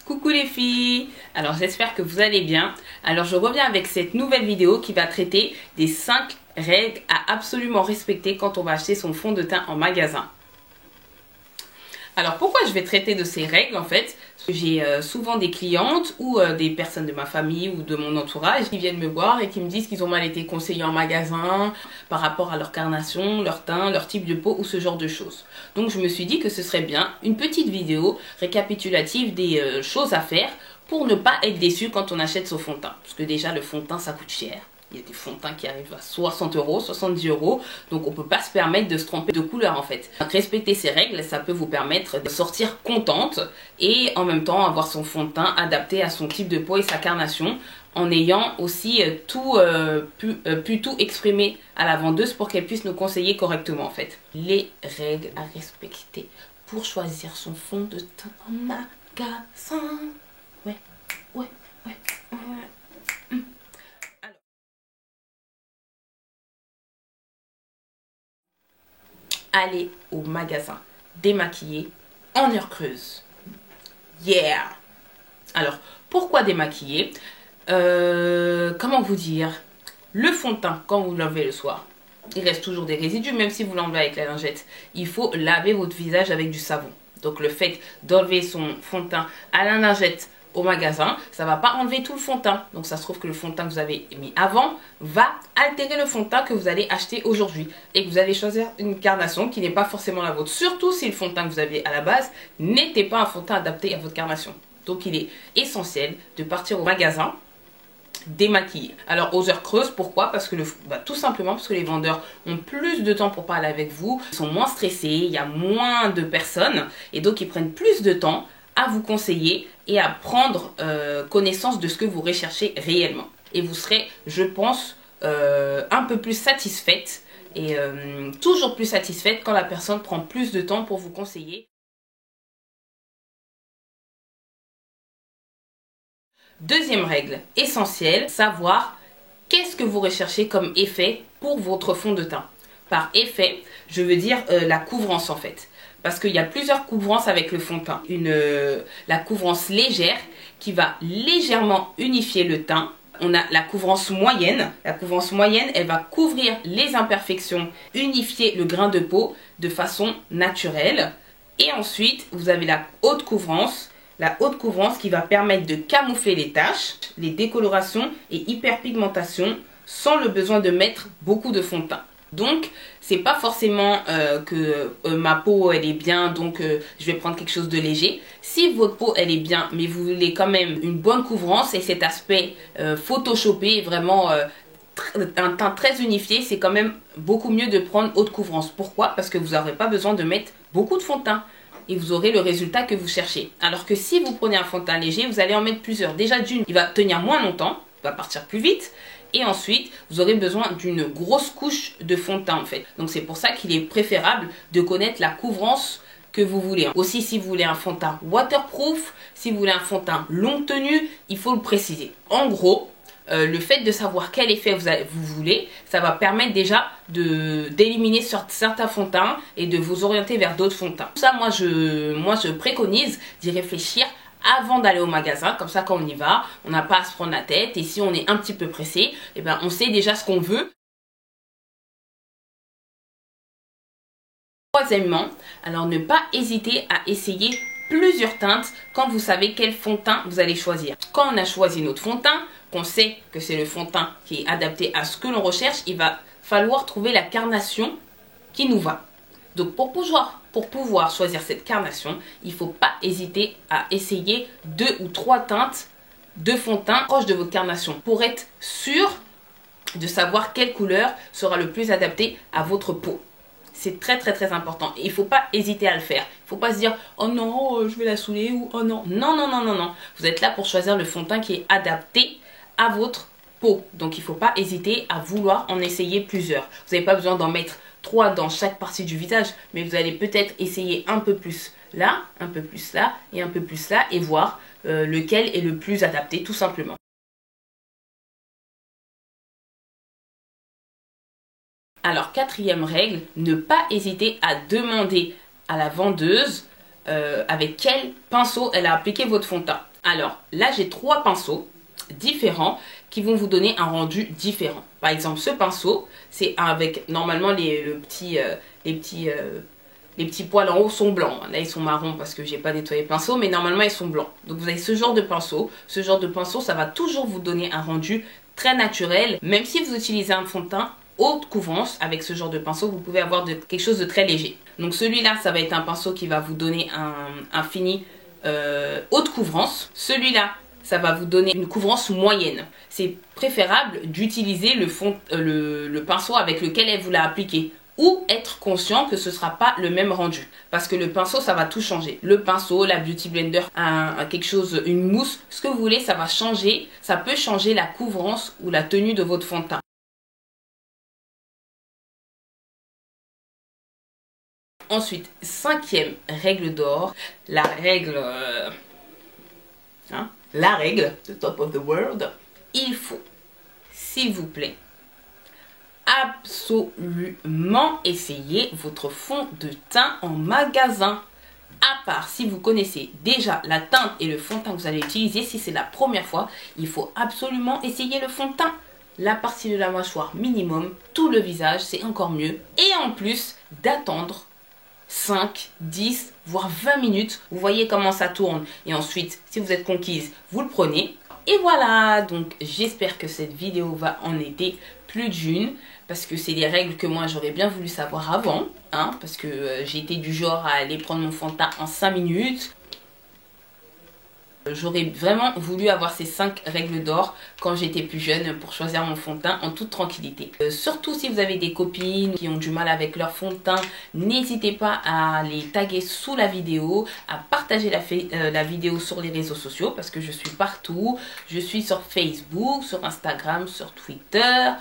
Coucou les filles, alors j'espère que vous allez bien. Alors je reviens avec cette nouvelle vidéo qui va traiter des 5 règles à absolument respecter quand on va acheter son fond de teint en magasin. Alors pourquoi je vais traiter de ces règles en fait? Parce que j'ai souvent des clientes ou des personnes de ma famille ou de mon entourage qui viennent me voir et qui me disent qu'ils ont mal été conseillés en magasin par rapport à leur carnation, leur teint, leur type de peau ou ce genre de choses. Donc je me suis dit que ce serait bien une petite vidéo récapitulative des choses à faire pour ne pas être déçu quand on achète son fond de teint. Parce que déjà le fond de teint ça coûte cher. Il y a des fonds de teint qui arrivent à 60 €, 70 €, donc on ne peut pas se permettre de se tromper de couleur en fait. Respecter ces règles, ça peut vous permettre de sortir contente et en même temps avoir son fond de teint adapté à son type de peau et sa carnation, en ayant aussi pu tout exprimer à la vendeuse pour qu'elle puisse nous conseiller correctement en fait. Les règles à respecter pour choisir son fond de teint en magasin. Ouais. Aller au magasin démaquiller en heure creuse. Yeah! Alors, pourquoi démaquiller? Comment vous dire? Le fond de teint, quand vous l'enlevez le soir, il reste toujours des résidus, même si vous l'enlevez avec la lingette. Il faut laver votre visage avec du savon. Donc le fait d'enlever son fond de teint à la lingette au magasin, ça va pas enlever tout le fond de teint. Donc ça se trouve que le fond de teint que vous avez mis avant va altérer le fond de teint que vous allez acheter aujourd'hui. Et que vous allez choisir une carnation qui n'est pas forcément la vôtre. Surtout si le fond de teint que vous avez à la base n'était pas un fond de teint adapté à votre carnation. Donc il est essentiel de partir au magasin démaquiller. Alors aux heures creuses, pourquoi? Parce que tout simplement parce que les vendeurs ont plus de temps pour parler avec vous, ils sont moins stressés, il y a moins de personnes et donc ils prennent plus de temps à vous conseiller et à prendre connaissance de ce que vous recherchez réellement. Et vous serez, je pense, un peu plus satisfaite et toujours plus satisfaite quand la personne prend plus de temps pour vous conseiller. Deuxième règle essentielle, savoir qu'est-ce que vous recherchez comme effet pour votre fond de teint. Par effet, je veux dire la couvrance en fait. Parce qu'il y a plusieurs couvrances avec le fond de teint. La couvrance légère qui va légèrement unifier le teint. On a la couvrance moyenne. La couvrance moyenne, elle va couvrir les imperfections, unifier le grain de peau de façon naturelle. Et ensuite, vous avez la haute couvrance. La haute couvrance qui va permettre de camoufler les taches, les décolorations et hyperpigmentation sans le besoin de mettre beaucoup de fond de teint. Donc, c'est pas forcément que ma peau elle est bien, donc je vais prendre quelque chose de léger. Si votre peau elle est bien, mais vous voulez quand même une bonne couvrance et cet aspect photoshopé, vraiment un teint très unifié, c'est quand même beaucoup mieux de prendre haute couvrance. Pourquoi? Parce que vous n'aurez pas besoin de mettre beaucoup de fond de teint. Et vous aurez le résultat que vous cherchez. Alors que si vous prenez un fond de teint léger, vous allez en mettre plusieurs. Déjà d'une, il va tenir moins longtemps, il va partir plus vite. Et ensuite, vous aurez besoin d'une grosse couche de fond de teint en fait. Donc c'est pour ça qu'il est préférable de connaître la couvrance que vous voulez. Aussi si vous voulez un fond de teint waterproof, si vous voulez un fond de teint longue tenue, il faut le préciser. En gros, le fait de savoir quel effet vous voulez, ça va permettre déjà d'éliminer certains fonds de teint et de vous orienter vers d'autres fonds de teint. Tout ça, moi je préconise d'y réfléchir avant d'aller au magasin, comme ça quand on y va, on n'a pas à se prendre la tête et si on est un petit peu pressé, eh ben, on sait déjà ce qu'on veut. Troisièmement, alors ne pas hésiter à essayer plusieurs teintes quand vous savez quel fond de teint vous allez choisir. Quand on a choisi notre fond de teint, qu'on sait que c'est le fond de teint qui est adapté à ce que l'on recherche, il va falloir trouver la carnation qui nous va. Donc pour pouvoir choisir cette carnation, il ne faut pas hésiter à essayer 2 ou 3 teintes de fond de teint proches de votre carnation pour être sûr de savoir quelle couleur sera le plus adaptée à votre peau. C'est très important et il ne faut pas hésiter à le faire. Il ne faut pas se dire « Oh non, je vais la saouler » ou « Oh non ». Non. Vous êtes là pour choisir le fond de teint qui est adapté à votre peau. Donc il ne faut pas hésiter à vouloir en essayer plusieurs. Vous n'avez pas besoin d'en mettre 3 dans chaque partie du visage, mais vous allez peut-être essayer un peu plus là, un peu plus là et un peu plus là et voir lequel est le plus adapté tout simplement. Alors, quatrième règle, ne pas hésiter à demander à la vendeuse avec quel pinceau elle a appliqué votre fond de teint. Alors là j'ai 3 pinceaux différents qui vont vous donner un rendu différent. Par exemple ce pinceau, c'est avec normalement les petits poils en haut sont blancs. Là ils sont marrons parce que j'ai pas nettoyé le pinceau, mais normalement ils sont blancs. Donc vous avez ce genre de pinceau. Ce genre de pinceau, ça va toujours vous donner un rendu très naturel. Même si vous utilisez un fond de teint haute couvrance, avec ce genre de pinceau, vous pouvez avoir quelque chose de très léger. Donc celui-là, ça va être un pinceau qui va vous donner un fini haute couvrance. Celui-là, ça va vous donner une couvrance moyenne. C'est préférable d'utiliser le pinceau avec lequel elle vous l'a appliqué, ou être conscient que ce ne sera pas le même rendu. Parce que le pinceau, ça va tout changer. Le pinceau, la Beauty Blender, quelque chose, une mousse, ce que vous voulez, ça va changer. Ça peut changer la couvrance ou la tenue de votre fond de teint. Ensuite, 5e règle d'or, la règle, the top of the world. Il faut, s'il vous plaît, absolument essayer votre fond de teint en magasin. À part si vous connaissez déjà la teinte et le fond de teint que vous allez utiliser, si c'est la première fois, il faut absolument essayer le fond de teint. La partie de la mâchoire minimum, tout le visage, c'est encore mieux. Et en plus, d'attendre 5, 10, voire 20 minutes. Vous voyez comment ça tourne. Et ensuite, si vous êtes conquise, vous le prenez. Et voilà, donc j'espère que cette vidéo va en aider plus d'une. Parce que c'est des règles que moi j'aurais bien voulu savoir avant. Hein, parce que j'étais du genre à aller prendre mon fond de teint en 5 minutes. J'aurais vraiment voulu avoir ces 5 règles d'or quand j'étais plus jeune pour choisir mon fond de teint en toute tranquillité. Surtout si vous avez des copines qui ont du mal avec leur fond de teint, n'hésitez pas à les taguer sous la vidéo, à partager la vidéo sur les réseaux sociaux parce que je suis partout. Je suis sur Facebook, sur Instagram, sur Twitter,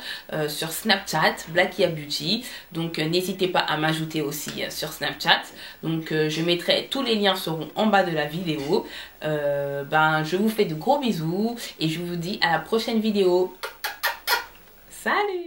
sur Snapchat, Blackia Beauty. Donc n'hésitez pas à m'ajouter aussi sur Snapchat. Donc je mettrai, tous les liens seront en bas de la vidéo. Je vous fais de gros bisous et je vous dis à la prochaine vidéo. Salut!